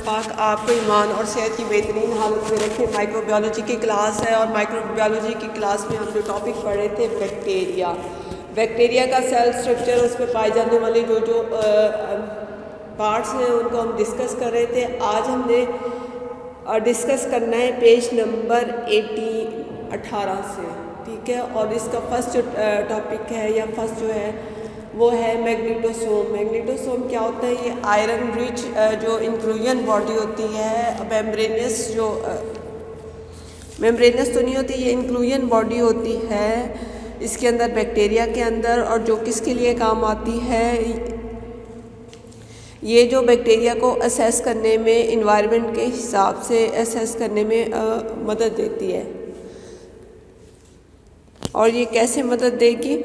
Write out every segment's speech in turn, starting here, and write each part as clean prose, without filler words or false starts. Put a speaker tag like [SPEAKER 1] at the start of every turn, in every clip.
[SPEAKER 1] पाक आपको ईमान और सेहत की बेहतरीन हालत में रखे। माइक्रोबायोलॉजी की क्लास है और माइक्रोबायोलॉजी की क्लास में हम जो टॉपिक पढ़े थे बैक्टीरिया, बैक्टीरिया का सेल स्ट्रक्चर, उस पर पाए जाने वाले जो पार्ट्स हैं उनको हम डिस्कस कर रहे थे। आज हमने डिस्कस करना है पेज नंबर 18 से, ठीक है। और इसका फर्स्ट जो टॉपिक है या फर्स्ट जो है वो है मैग्नेटोसोम। मैग्नेटोसोम क्या होता है? ये आयरन रिच जो इंक्लूजन बॉडी होती है, मेम्ब्रेनस जो मेम्ब्रेनस तो नहीं होती, ये इंक्लूजन बॉडी होती है इसके अंदर, बैक्टीरिया के अंदर। और जो किसके लिए काम आती है? ये जो बैक्टीरिया को असेस करने में, इन्वायरमेंट के हिसाब से असेस करने में मदद देती है। और ये कैसे मदद देगी?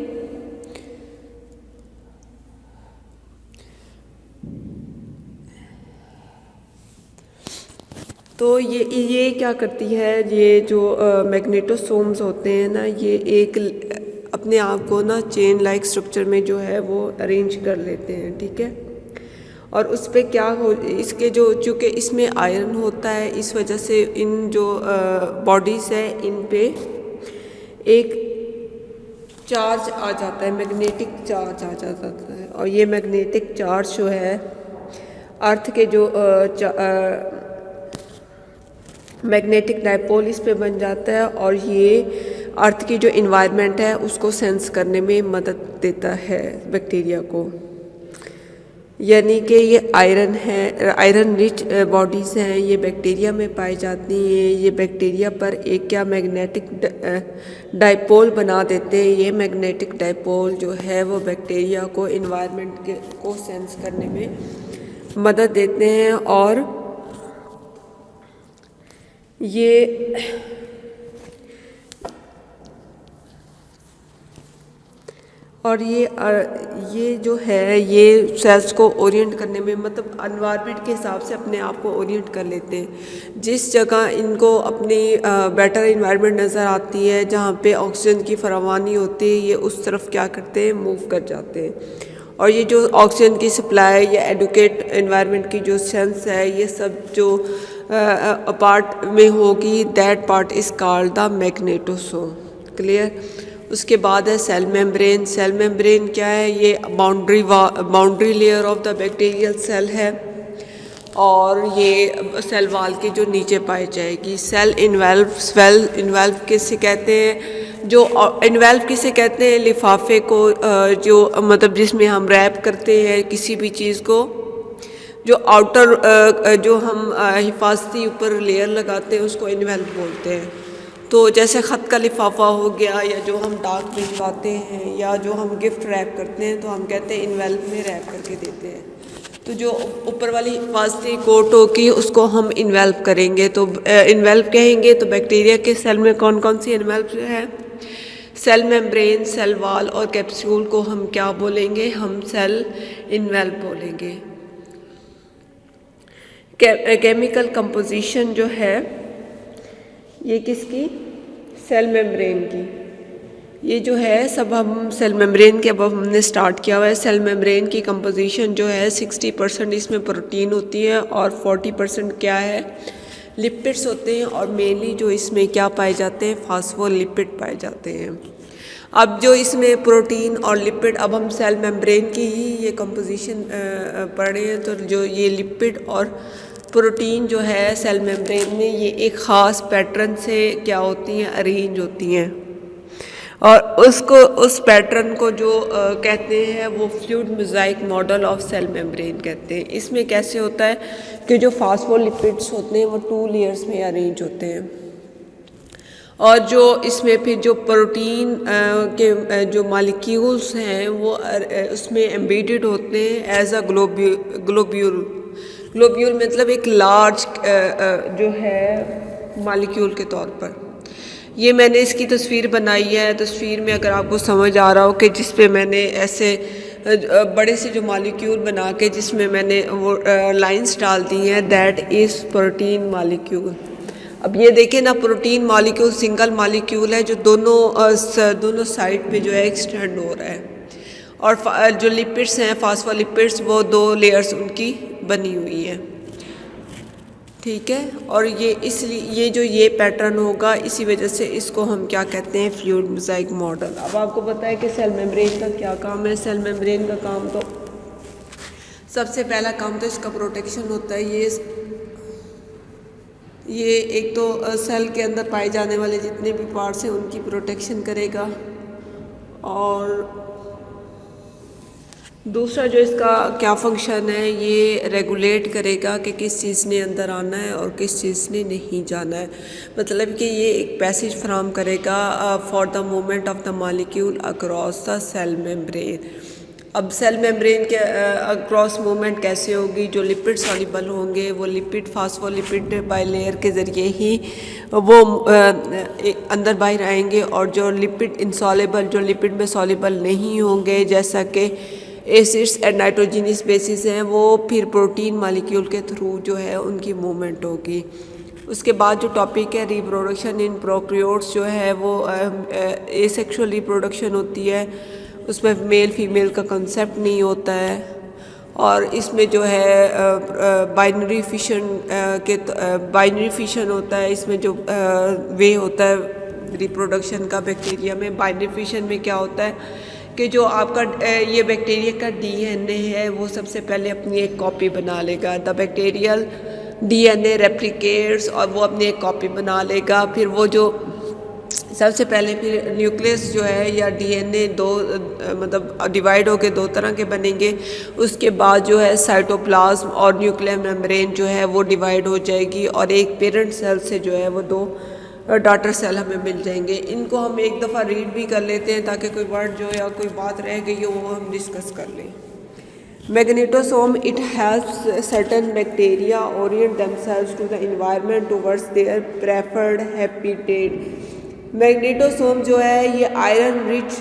[SPEAKER 1] तो ये क्या करती है, ये जो मैग्नेटोसोम्स होते हैं ना, ये एक अपने आप को ना चेन लाइक स्ट्रक्चर में जो है वो अरेंज कर लेते हैं, ठीक है। और उस पर क्या हो, इसके जो चूँकि इसमें आयरन होता है, इस वजह से इन जो बॉडीज़ है इन पे एक चार्ज आ जाता है, मैग्नेटिक चार्ज आ जाता है। और ये मैग्नेटिक चार्ज जो है अर्थ के जो मैग्नेटिक डायपोल इस पे बन जाता है और ये अर्थ की जो इन्वायरमेंट है उसको सेंस करने में मदद देता है बैक्टीरिया को। यानी कि ये आयरन है, आयरन रिच बॉडीज़ हैं, ये बैक्टीरिया में पाई जाती हैं। ये बैक्टीरिया पर एक क्या मैग्नेटिक डायपोल बना देते हैं। ये मैग्नेटिक डायपोल जो है वो बैक्टीरिया को इन्वायरमेंट को सेंस करने में मदद देते हैं। और ये जो है ये सेल्स को ओरिएंट करने में, मतलब एनवायरनमेंट के हिसाब से अपने आप को ओरिएंट कर लेते हैं। जिस जगह इनको अपनी बेटर इन्वायरमेंट नज़र आती है, जहाँ पे ऑक्सीजन की फरावानी होती है, ये उस तरफ क्या करते हैं, मूव कर जाते हैं। और ये जो ऑक्सीजन की सप्लाई या एडुकेट इन्वायरमेंट की जो सेंस है, ये सब जो पार्ट में होगी, that part is called the magnetosome. Clear? उसके बाद है सेल मेम्ब्रेन। सेल मेम्ब्रेन क्या है? ये boundary layer of the bacterial cell है और ये सेल वाल के जो नीचे पाई जाएगी। सेल इन्वेल्व किसे कहते हैं? जो इन्वेल्व किसे कहते हैं? लिफाफे को, जो मतलब जिसमें हम रैप करते हैं किसी भी चीज़ को, जो आउटर जो हम हिफाजती ऊपर लेयर लगाते हैं उसको इन्वेल्व बोलते हैं। तो जैसे ख़त का लिफाफा हो गया, या जो हम डाक भिजवाते हैं, या जो हम गिफ्ट रैप करते हैं, तो हम कहते हैं इन्वेल्व में रैप करके देते हैं। तो जो ऊपर वाली हिफाजती कोट होगी उसको हम इन्वेल्व करेंगे, तो इन्वेल्व कहेंगे। तो बैक्टीरिया के सेल में कौन कौन सी इन्वेल्व है? सेल मेम्ब्रेन, सेल वाल और कैप्सूल को हम क्या बोलेंगे? हम सेल इन्वेल्व बोलेंगे। केमिकल कंपोजिशन जो है ये किसकी? सेल मेम्ब्रेन की। ये जो है सब हम सेल मेम्ब्रेन के अब हमने स्टार्ट किया हुआ है। सेल मेम्ब्रेन की कंपोजिशन जो है 60% इसमें प्रोटीन होती है और 40% क्या है? लिपिड्स होते हैं। और मेनली जो इसमें क्या पाए जाते हैं? फास्फोलिपिड पाए जाते हैं। अब जो इसमें प्रोटीन और लिपिड, अब हम सेल मेम्ब्रेन की ही ये कंपोजिशन पढ़े हैं, तो जो ये लिपिड और प्रोटीन जो है सेल मेम्ब्रेन में, ये एक ख़ास पैटर्न से क्या होती हैं? अरेंज होती हैं। और उस पैटर्न को जो कहते हैं वो fluid mosaic model of cell membrane कहते हैं। इसमें कैसे होता है कि जो फास्फोलिपिड्स होते हैं वो 2 लेयर्स में अरेंज होते हैं। और जो इसमें फिर जो प्रोटीन के जो मॉलिक्यूल्स हैं वो उसमें एम्बेडेड होते हैं एज अ ग्लोब्यूल। ग्लोब्यूल मतलब एक लार्ज जो है मॉलिक्यूल के तौर पर। ये मैंने इसकी तस्वीर बनाई है। तस्वीर में अगर आपको समझ आ रहा हो कि जिस पे मैंने ऐसे बड़े से जो मॉलिक्यूल बना के जिसमें मैंने वो लाइंस डाल दी हैं, दैट इज़ प्रोटीन मॉलिक्यूल। अब ये देखें ना, प्रोटीन मॉलिक्यूल सिंगल मॉलिक्यूल है जो दोनों साइड पे जो है एक्सटेंड हो रहा है। और जो लिपिड्स हैं, फास्फोलिपिड्स, वो 2 लेयर्स उनकी बनी हुई है। ठीक है। और ये इसलिए ये जो ये पैटर्न होगा, इसी वजह से इसको हम क्या कहते हैं, फ्लूइड मोज़ाइक मॉडल। अब आपको पता है कि सेल मेम्ब्रेन का क्या काम है। सेल मेम्ब्रेन का काम तो सबसे पहला काम तो इसका प्रोटेक्शन होता है। ये एक तो सेल के अंदर पाए जाने वाले जितने भी पार्ट्स हैं उनकी प्रोटेक्शन करेगा, और दूसरा जो इसका क्या फंक्शन है, ये रेगुलेट करेगा कि किस चीज़ ने अंदर आना है और किस चीज़ ने नहीं जाना है। मतलब कि ये एक पैसेज फ्राहम करेगा for the movement of the molecule across the cell membrane. अब सेल मेम्ब्रेन के अक्रॉस मूवमेंट कैसे होगी, जो लिपिड सॉल्युबल होंगे वो लिपिड फास्फोलिपिड बाइलेयर के ज़रिए ही वो अंदर बाहर आएंगे, और जो लिपिड इंसॉल्युबल, जो लिपिड में सॉल्युबल नहीं होंगे, जैसा कि एसिड्स एंड नाइट्रोजनस बेसिस हैं, वो फिर प्रोटीन मॉलिक्यूल के थ्रू जो है उनकी मूवमेंट होगी। उसके बाद जो टॉपिक है रिप्रोडक्शन इन प्रोकैरियोट्स, जो है वो एसेक्सुअल रिप्रोडक्शन होती है, उसमें मेल फीमेल का कंसेप्ट नहीं होता है, और इसमें जो है बाइनरी फिशन होता है। इसमें जो वे होता है रिप्रोडक्शन का बैक्टीरिया में, बाइनरी फिशन में क्या होता है कि जो आपका ये बैक्टीरिया का डीएनए है वो सबसे पहले अपनी एक कॉपी बना लेगा। द बैक्टीरियल डीएनए रेप्लिकेट्स, और वो अपनी एक कॉपी बना लेगा। फिर वो जो सबसे पहले फिर न्यूक्लियस जो है या डीएनए दो मतलब डिवाइड होके दो तरह के बनेंगे। उसके बाद जो है साइटोप्लाज्म और न्यूक्लियर मेम्ब्रेन जो है वो डिवाइड हो जाएगी, और एक पेरेंट सेल से जो है वो दो डॉटर सेल हमें मिल जाएंगे। इनको हम एक दफ़ा रीड भी कर लेते हैं ताकि कोई वर्ड जो या कोई बात रह गई हो वो हम डिस्कस कर लें। Magnetosome, it helps certain bacteria orient themselves to the environment towards their preferred habitat. Magnetosome जो है ये आयरन रिच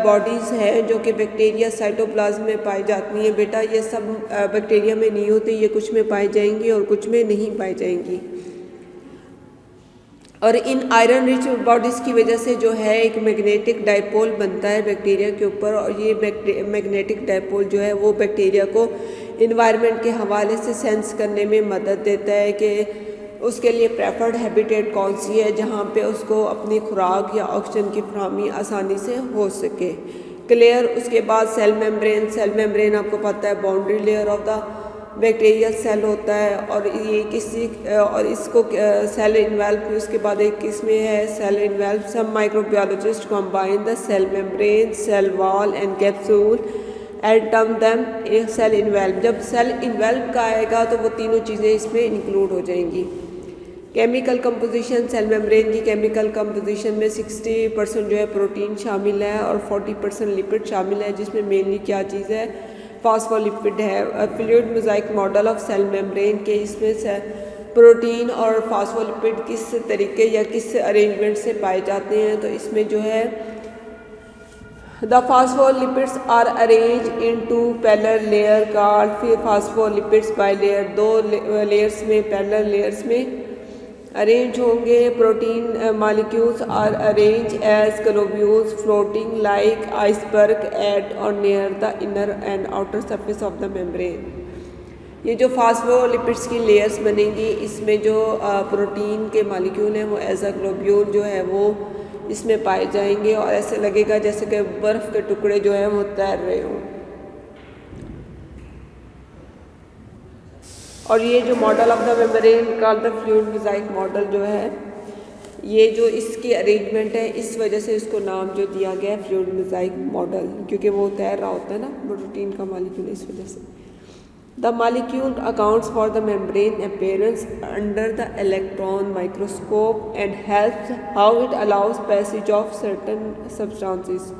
[SPEAKER 1] बॉडीज़ हैं जो कि बैक्टीरिया साइटोप्लाज्म में पाई जाती हैं। बेटा ये सब बैक्टीरिया में नहीं होती, ये कुछ में पाई जाएंगी और कुछ में नहीं पाई जाएंगी। और इन आयरन रिच बॉडीज़ की वजह से जो है एक मैग्नेटिक डाइपोल बनता है बैक्टीरिया के ऊपर, और ये मैग्नेटिक डाइपोल जो है वो बैक्टीरिया को इन्वायरमेंट के हवाले से सेंस करने में मदद देता है कि उसके लिए प्रेफर्ड हैबिटेट कौन सी है जहाँ पे उसको अपनी खुराक या ऑक्सीजन की फराहमी आसानी से हो सके। क्लियर। उसके बाद सेल मेम्ब्रेन। सेल मेम्ब्रेन आपको पता है boundary layer of the bacterial cell होता है, और ये किसी और इसको सेल इन्वेल्व, उसके बाद एक किसमें है cell envelope. Some microbiologist combine the cell membrane, cell wall and capsule and term them a cell envelope. जब सेल इन्वेल्व का आएगा तो वो तीनों चीज़ें इसमें इंक्लूड हो जाएंगी। केमिकल कंपोजिशन, सेल मेम्ब्रेन की केमिकल कंपोजिशन में 60% जो है प्रोटीन शामिल है और 40% लिपिड शामिल है, जिसमें मेनली क्या चीज़ है, फास्फोलिपिड है। Fluid mosaic model of cell membrane के इसमें से प्रोटीन और फास्फोलिपिड किस तरीके या किस अरेंजमेंट से पाए जाते हैं, तो इसमें जो है the phospholipids are arrange in two parallel layer called, फिर फास्फोलिपिड्स बाई लेयर, दो लेयर्स में पैरेलल लेयर्स में अरेंज होंगे। Protein molecules are arrange as globules floating like iceberg at or near the inner and outer surface of the membrane. ये जो phospholipids की layers बनेंगी, इसमें जो प्रोटीन के मॉलिक्यूल हैं वो एज अ ग्लोब्यूल जो है वो इसमें पाए जाएंगे, और ऐसे लगेगा जैसे कि बर्फ़ के टुकड़े जो हैं वो तैर रहे हों। और ये जो मॉडल ऑफ द मेम्ब्रेन का द फ्लूइड मोज़ाइक मॉडल जो है, ये जो इसकी अरेंजमेंट है इस वजह से इसको नाम जो दिया गया है फ्लूइड मोज़ाइक मॉडल, क्योंकि वो तैर रहा होता है ना प्रोटीन का मॉलिक्यूल, इस वजह से। The molecule accounts for the membrane appearance under the electron microscope and helps how it allows passage of certain substances.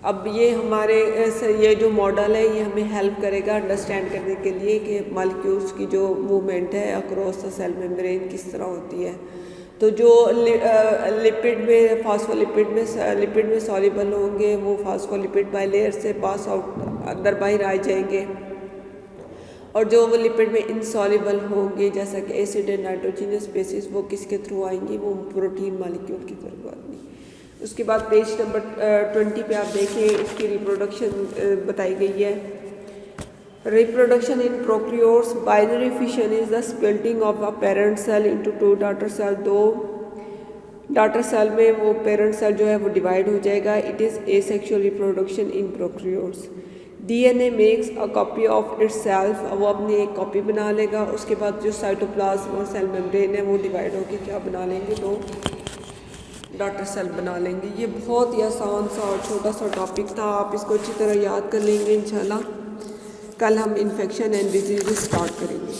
[SPEAKER 1] अब ये हमारे ये जो मॉडल है ये हमें हेल्प करेगा अंडरस्टैंड करने के लिए कि मॉलिक्यूल्स की जो मूवमेंट है अक्रॉस द सेल मेम्ब्रेन किस तरह होती है। तो जो लिपिड में फास्फोलिपिड में लिपिड में सॉल्युबल होंगे वो फास्फोलिपिड बाई लेयर से पास आउट अंदर बाहर आ जाएंगे, और जो वो लिपिड में इनसॉल्युबल होंगे जैसा कि एसिड एंड नाइट्रोजनस बेसिस, वो किसके थ्रू आएंगी, वो प्रोटीन मॉलिक्यूल की तरफ आएंगी। उसके बाद पेज नंबर 20 पे आप देखें इसकी रिप्रोडक्शन बताई गई है। Reproduction in prokaryotes, binary fission is the splitting of a parent cell into two daughter cell. दो daughter cell में वो parent cell जो है वो divide हो जाएगा. It is asexual reproduction in prokaryotes. DNA makes a copy of itself. वो अपनी एक कॉपी बना लेगा. उसके बाद जो साइटोप्लाज्म और सेल मेम्ब्रेन है वो डिवाइड होकर क्या बना लेंगे, दो डॉटर सेल बना लेंगे. ये बहुत ही आसान सा और छोटा सा टॉपिक था. आप इसको अच्छी तरह याद कर लेंगे इंशाल्लाह. कल हम इन्फेक्शन एंड डिजीज़ स्टार्ट करेंगे.